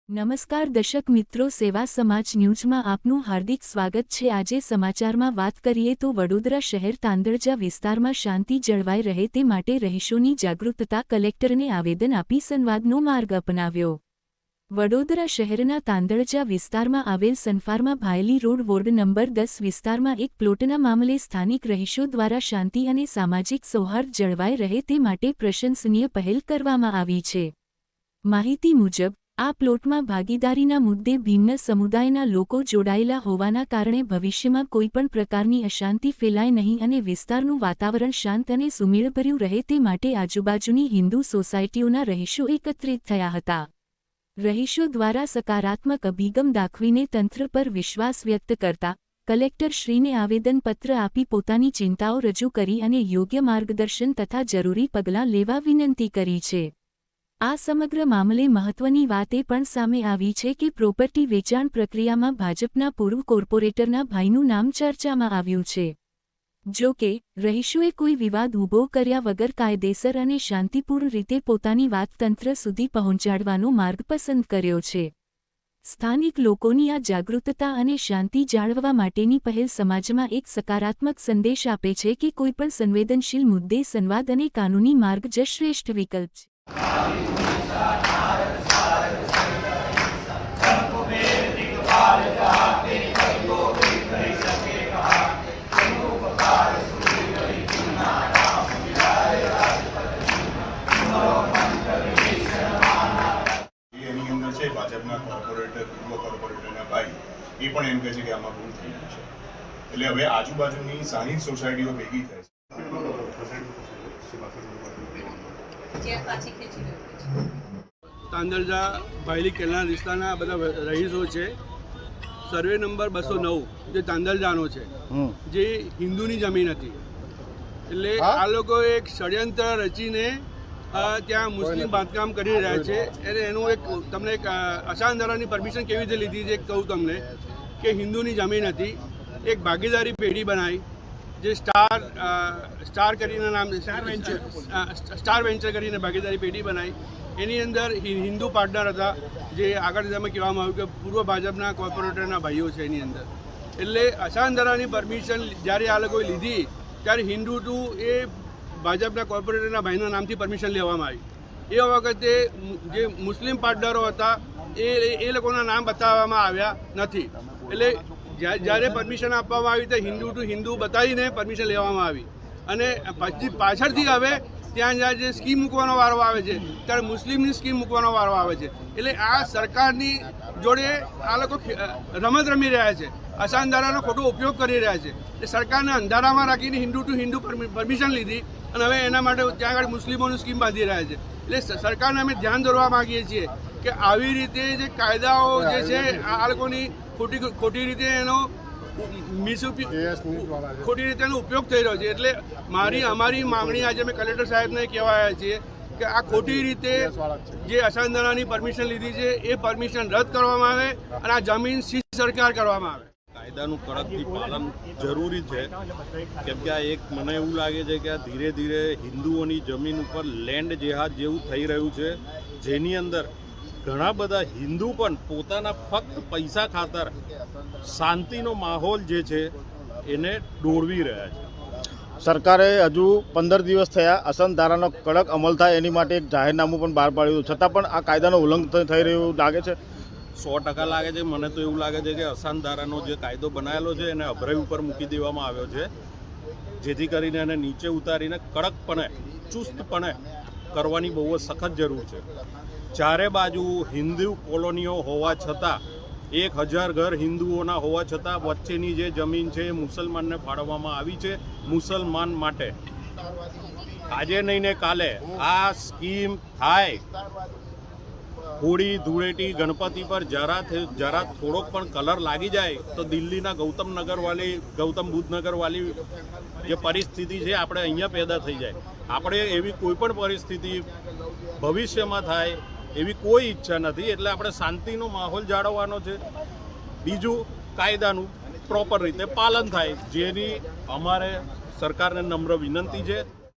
નમસ્કાર દર્શક મિત્રો, સેવા સમાજ ન્યૂઝમાં આપનું હાર્દિક સ્વાગત છે। આજે સમાચારમાં વાત કરીએ તો વડોદરા શહેર તાંદળજા વિસ્તારમાં શાંતિ જળવાઈ રહે તે માટે રહીશોની જાગૃતતા કલેક્ટરને આવેદન આપી સંવાદનો માર્ગ અપનાવ્યો। વડોદરા શહેરના તાંદળજા વિસ્તારમાં આવેલ સનફાર્મા ભાયલી રોડ વોર્ડ નંબર 10 વિસ્તારમાં એક પ્લોટના મામલે સ્થાનિક રહીશો દ્વારા શાંતિ અને સામાજિક સૌહાર્દ જળવાઈ રહે તે માટે પ્રશંસનીય પહેલ કરવામાં આવી છે। માહિતી મુજબ આ પ્લોટમાં ભાગીદારીના મુદ્દે ભિન્ન સમુદાયના લોકો જોડાયેલા હોવાના કારણે ભવિષ્યમાં કોઈપણ પ્રકારની અશાંતિ ફેલાય નહીં અને વિસ્તારનું વાતાવરણ શાંત અને સુમેળભર્યું રહે તે માટે આજુબાજુની હિન્દુ સોસાયટીઓના રહીશો એકત્રિત થયા હતા। રહીશો દ્વારા સકારાત્મક અભિગમ દાખવીને તંત્ર પર વિશ્વાસ વ્યક્ત કરતા કલેક્ટરશ્રીને આવેદનપત્ર આપી પોતાની ચિંતાઓ રજૂ કરી અને યોગ્ય માર્ગદર્શન તથા જરૂરી પગલાં લેવા વિનંતી કરી છે। આ સમગ્ર મામલે મહત્વની વાત એ પણ સામે આવી છે કે પ્રોપર્ટી વેચાણ પ્રક્રિયામાં ભાજપના પૂર્વ કોર્પોરેટરના ભાઈનું નામ ચર્ચામાં આવ્યું છે। જો કે રહીશોએ કોઈ વિવાદ ઊભો કર્યા વગર કાયદેસર અને શાંતિપૂર્ણ રીતે પોતાની વાત તંત્ર સુધી પહોંચાડવાનો માર્ગ પસંદ કર્યો છે। સ્થાનિક લોકોની આ જાગૃતતા અને શાંતિ જાળવવા માટેની પહેલ સમાજમાં એક સકારાત્મક સંદેશ આપે છે કે કોઈપણ સંવેદનશીલ મુદ્દે સંવાદ અને કાનૂની માર્ગ જ શ્રેષ્ઠ વિકલ્પ છે। ભાજપના કોર્પોરેટર પૂર્વ કોર્પોરેટરના ભાઈ એ પણ એમ કહે છે કે આમાં ભૂલ થઈ ગઈ છે, એટલે હવે આજુબાજુની 60 સોસાયટીઓ ભેગી થાય છે। તાંદળજા ભાયલી કેનાલ વિસ્તારના બધા રહીશો છે। સર્વે નંબર 209 જે તાંદળજાનો છે, જે હિન્દુની જમીન હતી, એટલે આ લોકો એક ષડયંત્ર રચીને ત્યાં મુસ્લિમ બાંધકામ કરી રહ્યા છે। અને એનું એક તમને એક અસાધારણની પરમિશન કેવી રીતે લીધી છે કહું તમને કે હિન્દુની જમીન હતી, એક ભાગીદારી પેઢી બનાવી જે સ્ટાર કરીને નામ સ્ટાર વેન્ચર કરીને ભાગીદારી પેઢી બનાવી। એની અંદર હિન્દુ પાર્ટનર હતા, જે આગળ તમે કહેવામાં આવ્યું કે પૂર્વ ભાજપના કોર્પોરેટરના ભાઈઓ છે એની અંદર। એટલે અસાધારણની પરમિશન જ્યારે આ લોકોએ લીધી ત્યારે હિન્દુ ટુ એ ભાજપના કોર્પોરેટરના ભાઈના નામથી પરમિશન લેવામાં આવી। એ વખતે જે મુસ્લિમ પાર્ટનરો હતા એ લોકોના નામ બતાવવામાં આવ્યા નથી। એટલે જ્યારે પરમિશન આપવામાં આવી તો હિન્દુ ટુ હિન્દુ બતાવીને પરમિશન લેવામાં આવી, અને પછી પાછળથી હવે ત્યાં જ્યાં જે સ્કીમ મૂકવાનો વારો આવે છે ત્યારે મુસ્લિમની સ્કીમ મૂકવાનો વારો આવે છે। એટલે આ સરકારની જોડે આ લોકો રમત રમી રહ્યા છે, અસાધારણનો ખોટો ઉપયોગ કરી રહ્યા છે। એ સરકારને અંધારામાં રાખીને હિન્દુ ટુ હિન્દુ પરમિશન લીધી અને હવે એના માટે ત્યાં આગળ મુસ્લિમોની સ્કીમ બાંધી રહ્યા છે। એટલે સરકારને અમે ધ્યાન દોરવા માગીએ છીએ કે આવી રીતે જે કાયદાઓ જે છે આ લોકોની ખોટી રીતે એનો ખોટી રીતે એનો ઉપયોગ થઈ રહ્યો છે। એટલે અમારી માંગણી આજે અમે કલેક્ટર સાહેબને કહેવા આવ્યા છીએ કે આ ખોટી રીતે જે અસાધારણની પરમિશન લીધી છે એ પરમિશન રદ કરવામાં આવે અને આ જમીન સીઝ સરકાર કરવામાં આવે। કાયદાનું કડકથી પાલન જરૂરી છે, કેમ કે આ એક મને એવું લાગે છે કે આ ધીરે ધીરે હિન્દુઓની જમીન ઉપર લેન્ડ જેહાદ જેવું થઈ રહ્યું છે, જેની અંદર ઘણા બધા હિન્દુ પણ પોતાના ફક્ત પૈસા ખાતર શાંતિનો માહોલ જે છે એને ડોળવી રહ્યા છે। સરકારે હજુ 15 દિવસ થયા, અસંધારાનો કડક અમલ થાય એની માટે એક જાહેરનામું પણ બહાર પાડ્યું, છતાં પણ આ કાયદાનું ઉલ્લંઘન થઈ રહ્યું લાગે છે। 100% લાગે છે। મને તો એવું લાગે છે કે અસાધારાનો જે કાયદો બનાવેલો છે એને અભરાઈ ઉપર મૂકી દેવામાં આવ્યો છે, જેથી કરીને એને નીચે ઉતારીને કડકપણે ચુસ્તપણે કરવાની બહુ જ સખત જરૂર છે। ચારે બાજુ હિન્દુ કોલોનીઓ હોવા છતાં 1000 ઘર હિન્દુઓના હોવા છતાં વચ્ચેની જે જમીન છે એ મુસલમાનને ફાળવવામાં આવી છે, મુસલમાન માટે। આજે નહીં ને કાલે આ સ્કીમ થાય, હોળી ધૂળેટી ગણપતિ પર જરા થોડોક પણ કલર લાગી જાય તો દિલ્હીના ગૌતમ બુદ્ધનગર વાળી જે પરિસ્થિતિ છે આપણે અહીંયા પેદા થઈ જાય। આપણે એવી કોઈ પણ પરિસ્થિતિ ભવિષ્યમાં થાય એવી કોઈ ઈચ્છા નથી। એટલે આપણે શાંતિનો માહોલ જાળવવાનો છે, બીજું કાયદાનું પ્રોપર રીતે પાલન થાય, જેની અમારે સરકારને નમ્ર વિનંતી છે।